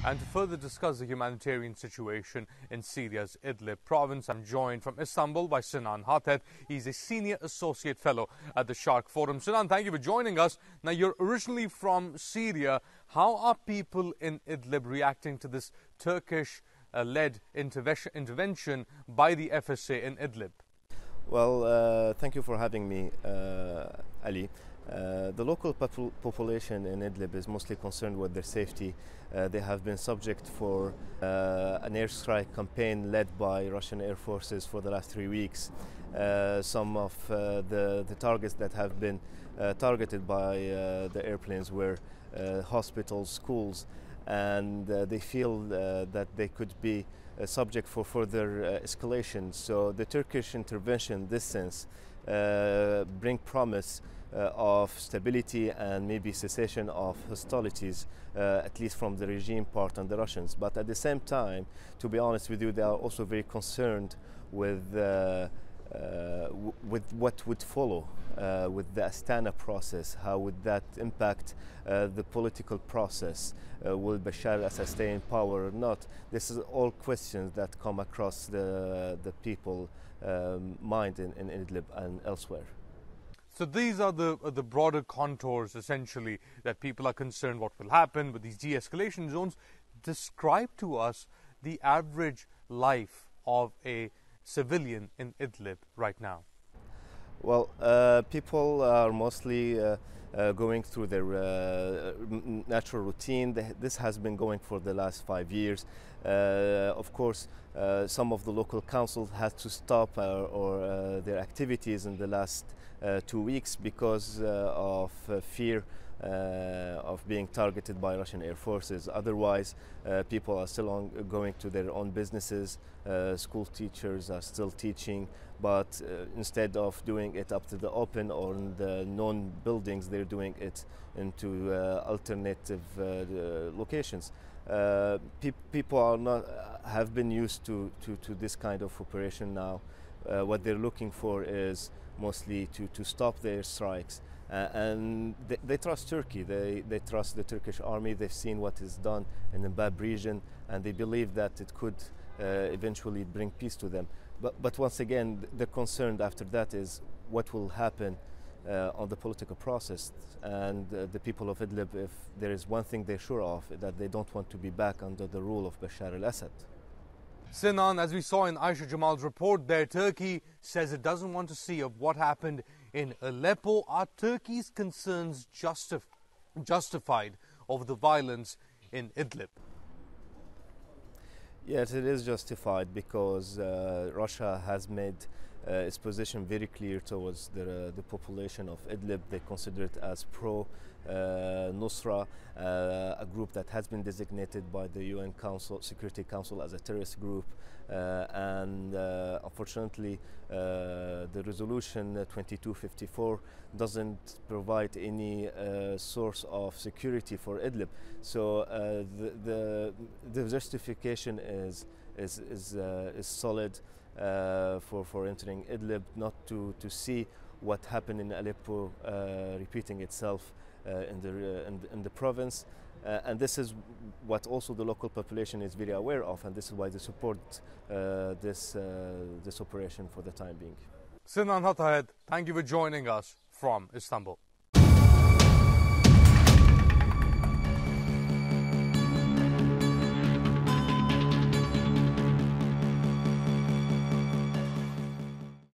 And to further discuss the humanitarian situation in Syria's Idlib province, I'm joined from Istanbul by Sinan Hatahet. He's a Senior Associate Fellow at the Sharq Forum. Sinan, thank you for joining us. Now, you're originally from Syria. How are people in Idlib reacting to this Turkish-led intervention by the FSA in Idlib? Well, thank you for having me, Ali. The local population in Idlib is mostly concerned with their safety. They have been subject for an airstrike campaign led by Russian air forces for the last 3 weeks. Some of the targets that have been targeted by the airplanes were hospitals, schools, and they feel that they could be subject for further escalation. So the Turkish intervention in this sense bring promise of stability and maybe cessation of hostilities, at least from the regime part and the Russians. But at the same time, to be honest with you, they are also very concerned with what would follow with the Astana process. How would that impact the political process? Will Bashar al-Assad stay in power or not? This is all questions that come across the people mind in Idlib and elsewhere. So these are the broader contours, essentially, that people are concerned what will happen with these de-escalation zones. Describe to us the average life of a civilian in Idlib right now. Well, people are mostly going through their natural routine. This has been going for the last 5 years. Of course, some of the local councils had to stop their activities in the last 2 weeks because of fear of being targeted by Russian air forces. Otherwise, people are still going to their own businesses. School teachers are still teaching, but instead of doing it up to the open or in the known buildings, they're doing it into alternative locations. People have been used to this kind of operation now. What they're looking for is mostly to stop their strikes. And they trust Turkey, they trust the Turkish army. They've seen what is done in the Bab region, and they believe that it could eventually bring peace to them. But once again, the concern after that is what will happen on the political process. And the people of Idlib, if there is one thing they're sure of, that they don't want to be back under the rule of Bashar al-Assad. Sinan, as we saw in Aisha Jamal's report there, Turkey says it doesn't want to see of what happened in Aleppo. Are Turkey's concerns justified over the violence in Idlib? Yes, it is justified because Russia has made its position very clear towards the population of Idlib. They consider it as pro-Nusra, a group that has been designated by the UN Security Council as a terrorist group. And unfortunately, the resolution 2254 doesn't provide any source of security for Idlib. So the justification is solid for entering Idlib, not to see what happened in Aleppo repeating itself in the province. And this is what also the local population is very aware of, and this is why they support this operation for the time being. Sinan Hatahet, thank you for joining us from Istanbul.